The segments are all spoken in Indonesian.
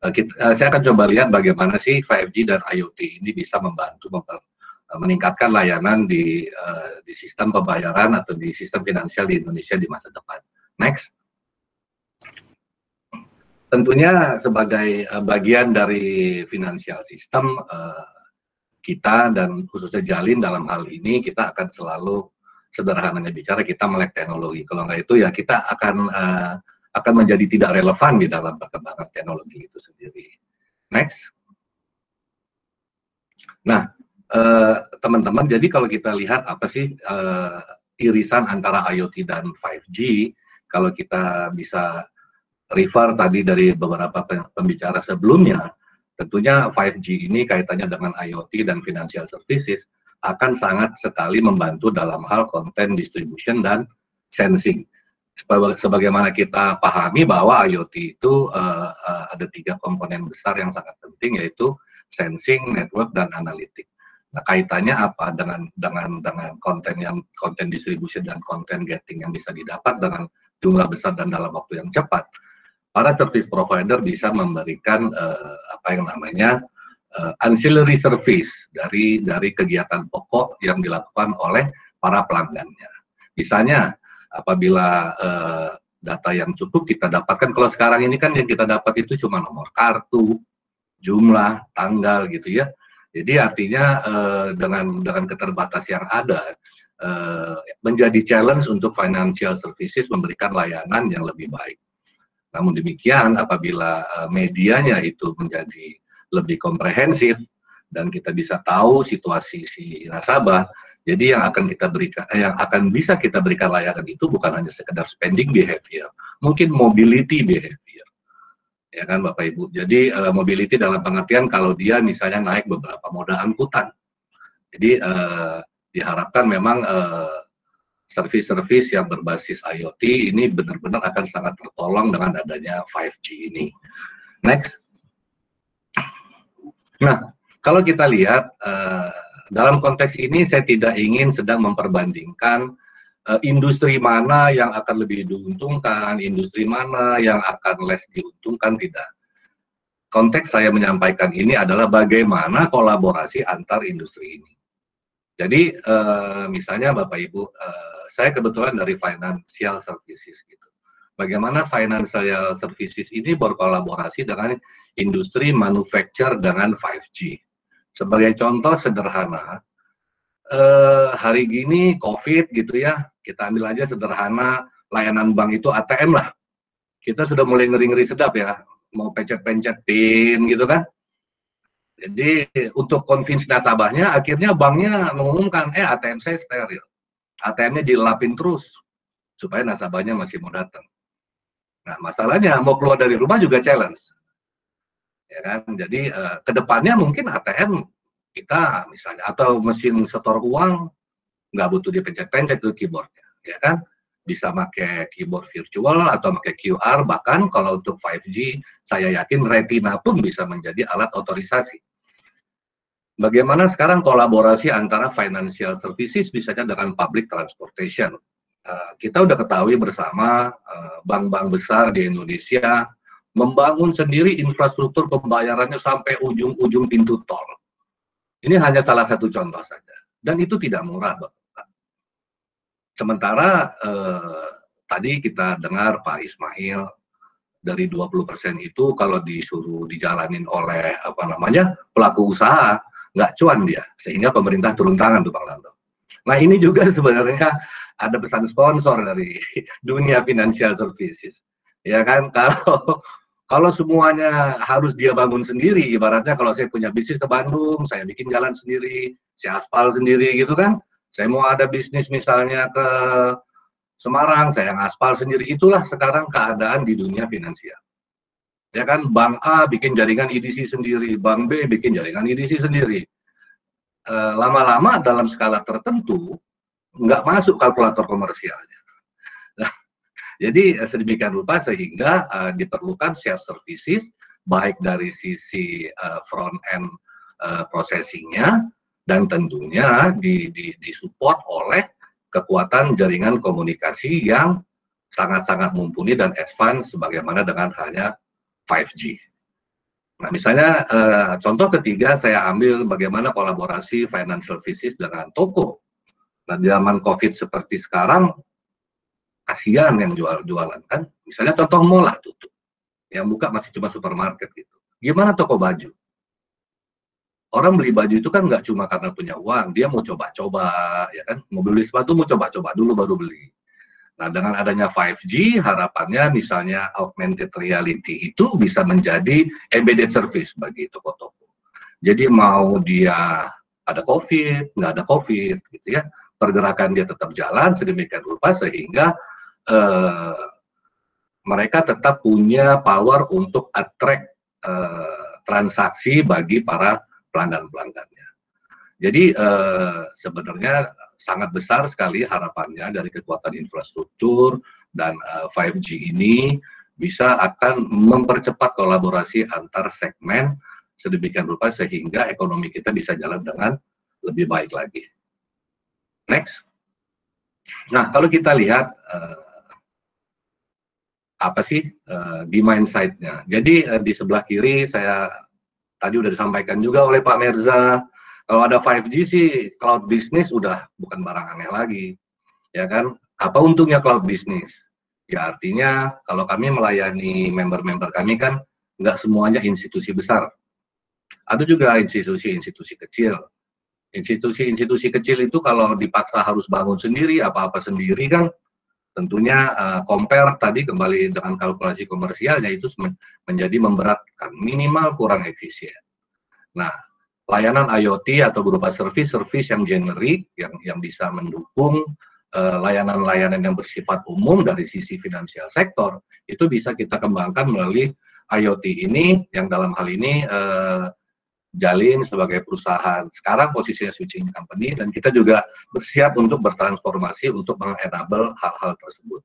Saya akan coba lihat bagaimana sih 5G dan IoT ini bisa membantu meningkatkan layanan di sistem pembayaran atau di sistem finansial di Indonesia di masa depan. Next. Tentunya sebagai bagian dari finansial sistem kita dan khususnya Jalin dalam hal ini, kita akan selalu sederhananya bicara kita melek teknologi. Kalau nggak itu ya kita akan menjadi tidak relevan di dalam perkembangan teknologi itu sendiri. Next. Nah, teman-teman, jadi kalau kita lihat apa sih irisan antara IoT dan 5G, kalau kita bisa refer tadi dari beberapa pembicara sebelumnya, tentunya 5G ini kaitannya dengan IoT dan financial services akan sangat sekali membantu dalam hal content distribution dan sensing. Sebagaimana kita pahami bahwa IoT itu ada 3 komponen besar yang sangat penting, yaitu sensing, network, dan analitik. Nah, kaitannya apa dengan konten distribution dan content getting yang bisa didapat dengan jumlah besar dan dalam waktu yang cepat. Para service provider bisa memberikan apa yang namanya ancillary service dari kegiatan pokok yang dilakukan oleh para pelanggannya. Misalnya apabila data yang cukup kita dapatkan, kalau sekarang ini kan yang kita dapat itu cuma nomor kartu, jumlah, tanggal gitu ya. Jadi artinya dengan keterbatas yang ada menjadi challenge untuk financial services memberikan layanan yang lebih baik. Namun demikian, apabila medianya itu menjadi lebih komprehensif dan kita bisa tahu situasi si nasabah, jadi yang akan bisa kita berikan layanan itu bukan hanya sekedar spending behavior, mungkin mobility behavior, ya kan Bapak Ibu. Jadi mobility dalam pengertian kalau dia misalnya naik beberapa moda angkutan, jadi diharapkan memang servis-servis yang berbasis IoT ini benar-benar akan sangat tertolong dengan adanya 5G ini. Next. Nah, kalau kita lihat dalam konteks ini saya tidak ingin sedang memperbandingkan industri mana yang akan lebih diuntungkan, industri mana yang akan less diuntungkan, tidak. Konteks saya menyampaikan ini adalah bagaimana kolaborasi antar industri ini. Jadi misalnya Bapak Ibu, saya kebetulan dari financial services gitu. Bagaimana financial services ini berkolaborasi dengan industri manufacture dengan 5G. Sebagai contoh sederhana, hari gini COVID gitu ya, kita ambil aja sederhana, layanan bank itu ATM lah. Kita sudah mulai ngeri-ngeri sedap ya, mau pencet-pencet PIN gitu kan. Jadi untuk convince nasabahnya, akhirnya banknya mengumumkan, ATM saya steril. ATM-nya dilapin terus, supaya nasabahnya masih mau datang. Nah, masalahnya mau keluar dari rumah juga challenge. Ya kan? Jadi kedepannya mungkin ATM kita misalnya, atau mesin setor uang, nggak butuh dipencet-pencet tuh keyboardnya. Ya kan? Bisa pakai keyboard virtual atau pakai QR, bahkan kalau untuk 5G, saya yakin retina pun bisa menjadi alat otorisasi. Bagaimana sekarang kolaborasi antara financial services misalnya dengan public transportation. Kita udah ketahui bersama bank-bank besar di Indonesia membangun sendiri infrastruktur pembayarannya sampai ujung-ujung pintu tol. Ini hanya salah satu contoh saja. Dan itu tidak murah, Bapak. Sementara tadi kita dengar Pak Ismail, dari 20% itu kalau disuruh dijalanin oleh pelaku usaha, nggak cuan dia, sehingga pemerintah turun tangan tuh Bang Lanto. Nah ini juga sebenarnya ada pesan sponsor dari dunia financial services, ya kan? Kalau semuanya harus dia bangun sendiri, ibaratnya kalau saya punya bisnis ke Bandung, saya bikin jalan sendiri, saya aspal sendiri gitu kan, saya mau ada bisnis misalnya ke Semarang, saya ngaspal sendiri, itulah sekarang keadaan di dunia finansial. Ya kan, Bank A bikin jaringan EDC sendiri, Bank B bikin jaringan EDC sendiri. Lama-lama dalam skala tertentu, nggak masuk kalkulator komersialnya. Nah, jadi sedemikian rupa sehingga diperlukan share services, baik dari sisi front-end processing-nya, dan tentunya disupport oleh kekuatan jaringan komunikasi yang sangat-sangat mumpuni dan advance sebagaimana dengan halnya 5G. Nah, misalnya contoh ketiga saya ambil bagaimana kolaborasi financial services dengan toko. Nah, zaman COVID seperti sekarang, kasihan yang jualan kan. Misalnya contoh mall lah tutup, yang buka masih cuma supermarket gitu. Gimana toko baju? Orang beli baju itu kan nggak cuma karena punya uang, dia mau coba-coba, ya kan? Mau beli sepatu mau coba-coba dulu baru beli. Nah, dengan adanya 5G, harapannya misalnya augmented reality itu bisa menjadi embedded service bagi toko-toko. Jadi mau dia ada COVID, nggak ada COVID, gitu ya, pergerakan dia tetap jalan sedemikian rupa sehingga mereka tetap punya power untuk attract transaksi bagi para pelanggan-pelanggannya. Jadi sebenarnya sangat besar sekali harapannya dari kekuatan infrastruktur dan 5G ini bisa akan mempercepat kolaborasi antar segmen sedemikian rupa sehingga ekonomi kita bisa jalan dengan lebih baik lagi. Next. Nah, kalau kita lihat apa sih demand side-nya. Jadi di sebelah kiri saya tadi udah disampaikan juga oleh Pak Merza, kalau ada 5G sih cloud business udah bukan barang aneh lagi, ya kan? Apa untungnya cloud business? Ya artinya kalau kami melayani member-member kami kan nggak semuanya institusi besar, ada juga institusi-institusi kecil. Institusi-institusi kecil itu kalau dipaksa harus bangun sendiri, apa-apa sendiri kan tentunya compare tadi kembali dengan kalkulasi komersialnya itu menjadi memberatkan, minimal kurang efisien. Nah, layanan IoT atau berupa service yang generik yang bisa mendukung layanan-layanan yang bersifat umum dari sisi finansial sektor itu bisa kita kembangkan melalui IoT ini yang dalam hal ini Jalin sebagai perusahaan sekarang posisinya switching company dan kita juga bersiap untuk bertransformasi untuk mengenable hal-hal tersebut.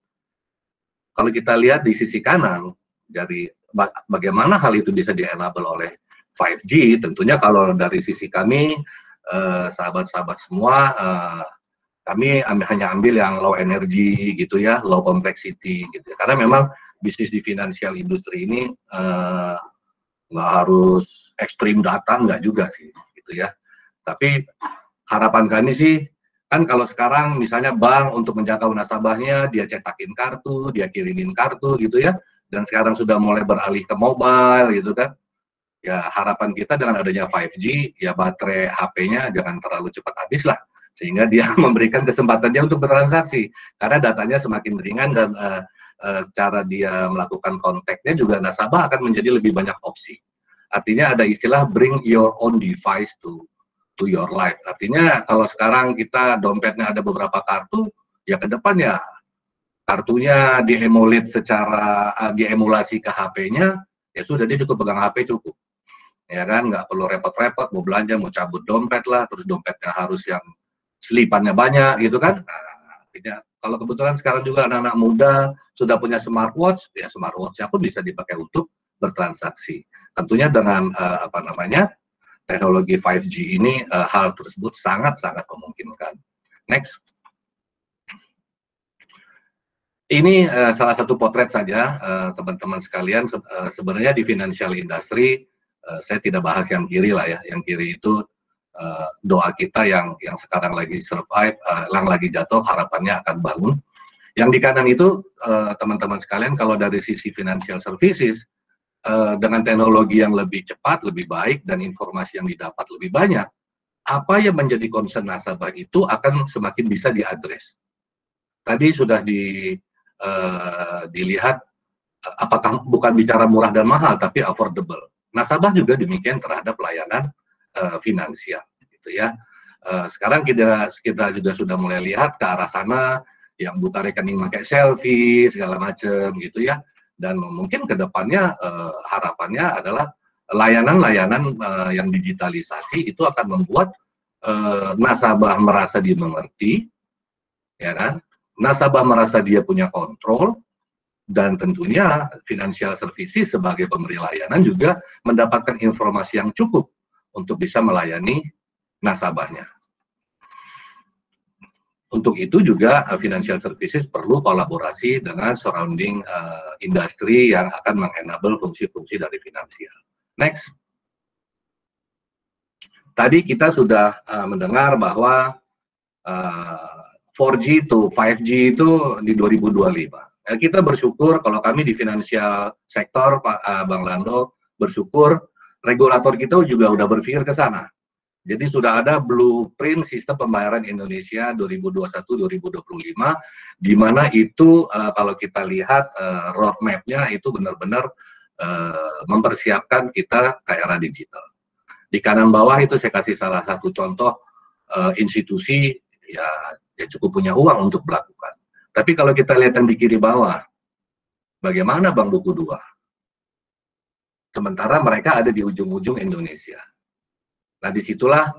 Kalau kita lihat di sisi kanan dari bagaimana hal itu bisa di-enable oleh 5G, tentunya kalau dari sisi kami sahabat-sahabat semua kami hanya ambil yang low energy gitu ya, low complexity gitu ya. Karena memang bisnis di financial industri ini nggak harus ekstrim data, nggak juga sih gitu ya. Tapi harapan kami sih kan kalau sekarang misalnya bank untuk menjangkau nasabahnya dia cetakin kartu, dia kirimin kartu gitu ya, dan sekarang sudah mulai beralih ke mobile gitu kan. Ya harapan kita dengan adanya 5G ya baterai HP-nya jangan terlalu cepat habis lah sehingga dia memberikan kesempatan dia untuk bertransaksi karena datanya semakin ringan dan cara dia melakukan kontaknya juga nasabah akan menjadi lebih banyak opsi. Artinya ada istilah bring your own device to your life. Artinya kalau sekarang kita dompetnya ada beberapa kartu, ya ke depan ya kartunya diemulate secara diemulasi ke HP-nya, ya sudah dia cukup pegang HP cukup. Ya kan, nggak perlu repot-repot mau belanja, mau cabut dompet lah, terus dompetnya harus yang selipannya banyak gitu kan. Nah, artinya kalau kebetulan sekarang juga anak-anak muda sudah punya smartwatch, ya smartwatch-nya pun bisa dipakai untuk bertransaksi. Tentunya dengan teknologi 5G ini hal tersebut sangat-sangat memungkinkan. Next. Ini salah satu potret saja teman-teman sekalian. Sebenarnya di financial industry saya tidak bahas yang kiri lah ya. Yang kiri itu doa kita yang sekarang lagi survive, yang lagi jatuh harapannya akan bangun. Yang di kanan itu teman-teman sekalian kalau dari sisi financial services dengan teknologi yang lebih cepat, lebih baik dan informasi yang didapat lebih banyak, apa yang menjadi concern nasabah itu akan semakin bisa diadres. Tadi sudah dilihat apakah bukan bicara murah dan mahal tapi affordable. Nasabah juga demikian terhadap layanan finansial gitu ya. Sekarang kita juga sudah mulai lihat ke arah sana yang buka rekening pakai selfie segala macam gitu ya. Dan mungkin ke depannya harapannya adalah layanan-layanan yang digitalisasi itu akan membuat nasabah merasa dimengerti, ya kan? Nasabah merasa dia punya kontrol, dan tentunya financial services sebagai pemberi layanan juga mendapatkan informasi yang cukup untuk bisa melayani nasabahnya. Untuk itu juga financial services perlu kolaborasi dengan surrounding industri yang akan mengenable fungsi-fungsi dari finansial. Next. Tadi kita sudah mendengar bahwa 4G to 5G itu di 2025. Kita bersyukur kalau kami di financial sektor, Pak Bang Lando, bersyukur regulator kita juga udah berpikir ke sana. Jadi sudah ada blueprint sistem pembayaran Indonesia 2021-2025, di mana itu kalau kita lihat roadmap-nya itu benar-benar mempersiapkan kita ke era digital. Di kanan bawah itu saya kasih salah satu contoh institusi ya cukup punya uang untuk melakukan. Tapi kalau kita lihat yang di kiri bawah, bagaimana Bank Buku 2? Sementara mereka ada di ujung-ujung Indonesia. Nah, disitulah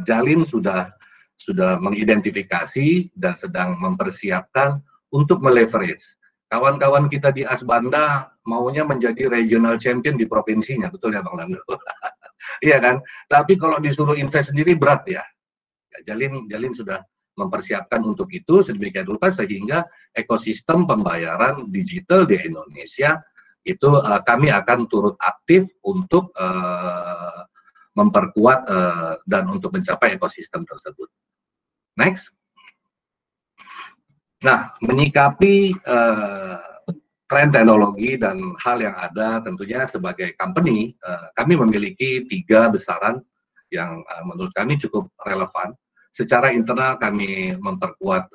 Jalin sudah mengidentifikasi dan sedang mempersiapkan untuk meleverage. Kawan-kawan kita di Asbanda maunya menjadi regional champion di provinsinya, betul ya Bang Lando? Iya kan? Tapi kalau disuruh invest sendiri berat ya. Jalin sudah mempersiapkan untuk itu sedemikian rupa sehingga ekosistem pembayaran digital di Indonesia itu kami akan turut aktif untuk memperkuat dan untuk mencapai ekosistem tersebut. Next. Nah, menyikapi tren teknologi dan hal yang ada, tentunya sebagai company, kami memiliki 3 besaran yang menurut kami cukup relevan. Secara internal kami memperkuat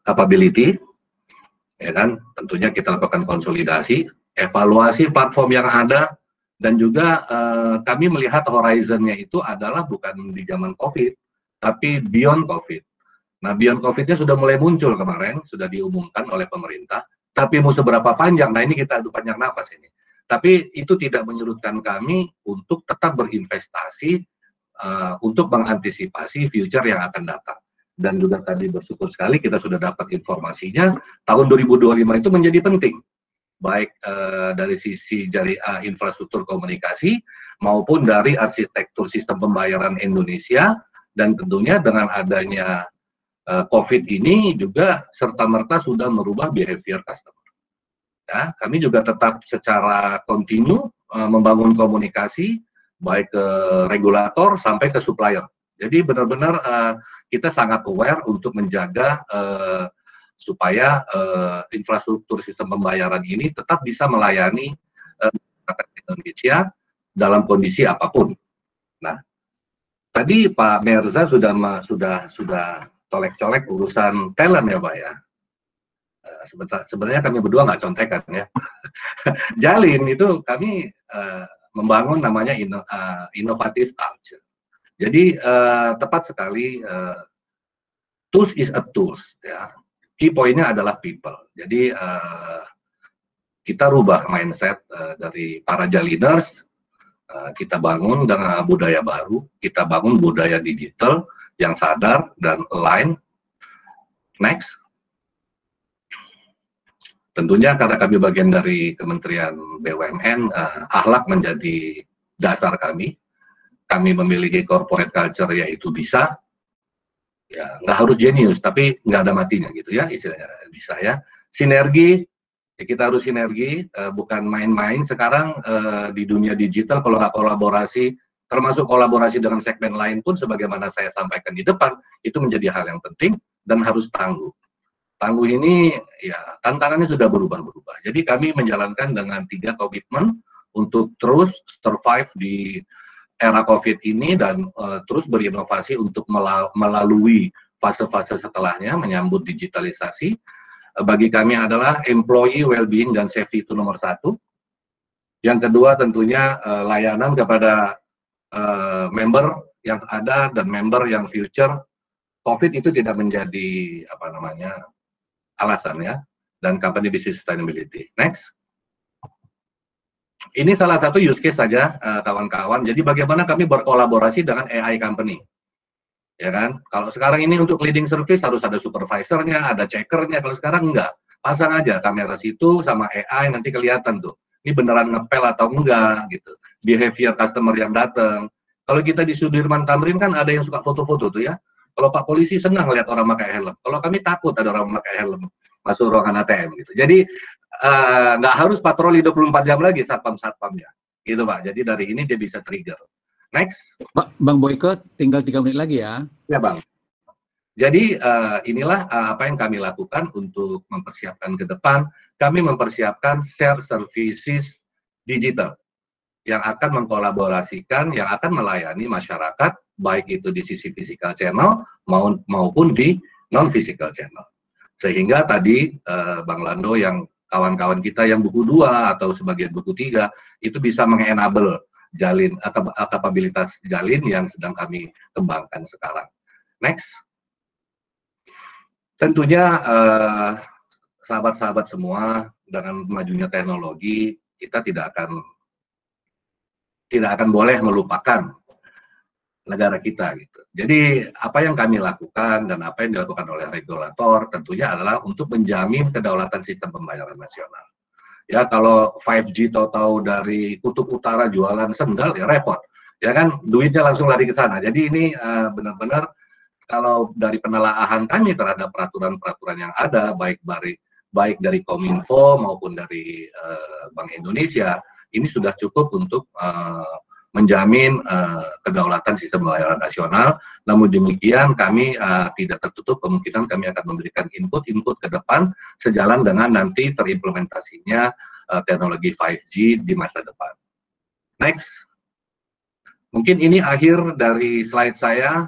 capability, ya kan? Tentunya kita lakukan konsolidasi, evaluasi platform yang ada, dan juga kami melihat horizon-nya itu adalah bukan di zaman COVID, tapi beyond COVID. Nah, beyond COVID-nya sudah mulai muncul kemarin, sudah diumumkan oleh pemerintah, tapi mau seberapa panjang, nah ini kita adu panjang napas ini. Tapi itu tidak menyurutkan kami untuk tetap berinvestasi untuk mengantisipasi future yang akan datang. Dan juga tadi bersyukur sekali kita sudah dapat informasinya, tahun 2025 itu menjadi penting. Baik dari sisi infrastruktur komunikasi maupun dari arsitektur sistem pembayaran Indonesia, dan tentunya dengan adanya COVID ini juga serta-merta sudah merubah behavior customer. Ya, kami juga tetap secara kontinu membangun komunikasi baik ke regulator sampai ke supplier. Jadi benar-benar kita sangat aware untuk menjaga supaya infrastruktur sistem pembayaran ini tetap bisa melayani masyarakat Indonesia dalam kondisi apapun. Nah, tadi Pak Merza sudah colek-colek urusan talent ya Pak ya. Sebenarnya kami berdua nggak contekan ya. Jalin itu kami membangun namanya innovative culture. Jadi tepat sekali tools is a tools ya. Key poinnya adalah people. Jadi kita rubah mindset dari para Jaliners, kita bangun dengan budaya baru, kita bangun budaya digital yang sadar dan align. Next. Tentunya karena kami bagian dari Kementerian BUMN, akhlak menjadi dasar kami. Kami memiliki corporate culture yaitu bisa. Ya, nggak harus jenius, tapi nggak ada matinya gitu ya, istilahnya bisa ya. Sinergi, ya kita harus sinergi, bukan main-main. Sekarang di dunia digital kalau nggak kolaborasi, termasuk kolaborasi dengan segmen lain pun, sebagaimana saya sampaikan di depan, itu menjadi hal yang penting dan harus tangguh. Tangguh ini ya tantangannya sudah berubah-berubah. Jadi kami menjalankan dengan 3 komitmen untuk terus survive di era COVID ini dan terus berinovasi untuk melalui fase-fase setelahnya menyambut digitalisasi. Bagi kami adalah employee well-being dan safety itu nomor 1. Yang kedua tentunya layanan kepada member yang ada dan member yang future. COVID itu tidak menjadi alasan ya, dan company business sustainability. Next. Ini salah satu use case saja, kawan-kawan. Jadi bagaimana kami berkolaborasi dengan AI company, ya kan? Kalau sekarang ini untuk leading service harus ada supervisornya, ada checkernya. Kalau sekarang enggak, pasang aja kamera situ sama AI, nanti kelihatan tuh. Ini beneran ngepel atau enggak gitu. Behavior customer yang datang. Kalau kita di Sudirman Tamrin kan ada yang suka foto-foto tuh ya. Kalau Pak Polisi senang lihat orang pakai helm. Kalau kami takut ada orang pakai helm masuk ruangan ATM gitu. Jadi nggak harus patroli 24 jam lagi satpam-satpamnya. gitu Pak. Jadi dari ini dia bisa trigger. Next. Bang Boyko, tinggal 3 menit lagi ya. Ya Bang. Jadi inilah apa yang kami lakukan untuk mempersiapkan ke depan. Kami mempersiapkan share services digital yang akan mengkolaborasikan, yang akan melayani masyarakat, baik itu di sisi physical channel maupun di non-physical channel. Sehingga tadi Bang Lando yang kawan-kawan kita yang buku 2 atau sebagian buku 3 itu bisa mengenable jalin kapabilitas jalin yang sedang kami kembangkan sekarang. Next. Tentunya sahabat-sahabat semua, dengan majunya teknologi kita tidak akan boleh melupakan negara kita gitu. Jadi apa yang kami lakukan dan apa yang dilakukan oleh regulator tentunya adalah untuk menjamin kedaulatan sistem pembayaran nasional. Ya kalau 5G tahu-tahu dari kutub utara jualan sendal ya repot. Ya kan duitnya langsung lari ke sana. Jadi ini benar-benar kalau dari penelaahan kami terhadap peraturan-peraturan yang ada baik dari Kominfo maupun dari Bank Indonesia ini sudah cukup untuk menjamin kedaulatan sistem pembayaran nasional. Namun demikian kami tidak tertutup kemungkinan kami akan memberikan input ke depan sejalan dengan nanti terimplementasinya teknologi 5G di masa depan. Next. Mungkin ini akhir dari slide saya.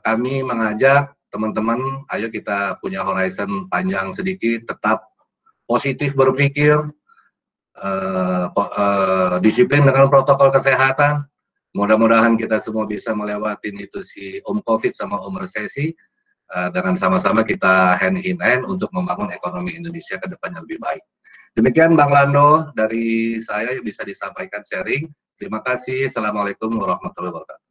Kami mengajak teman-teman, ayo kita punya horizon panjang sedikit, tetap positif berpikir, disiplin dengan protokol kesehatan. Mudah-mudahan kita semua bisa melewati itu si Om Covid sama Om Resesi, dengan sama-sama kita hand in hand untuk membangun ekonomi Indonesia ke depan yang lebih baik. Demikian Bang Lando dari saya yang bisa disampaikan sharing. Terima kasih. Assalamualaikum warahmatullahi wabarakatuh.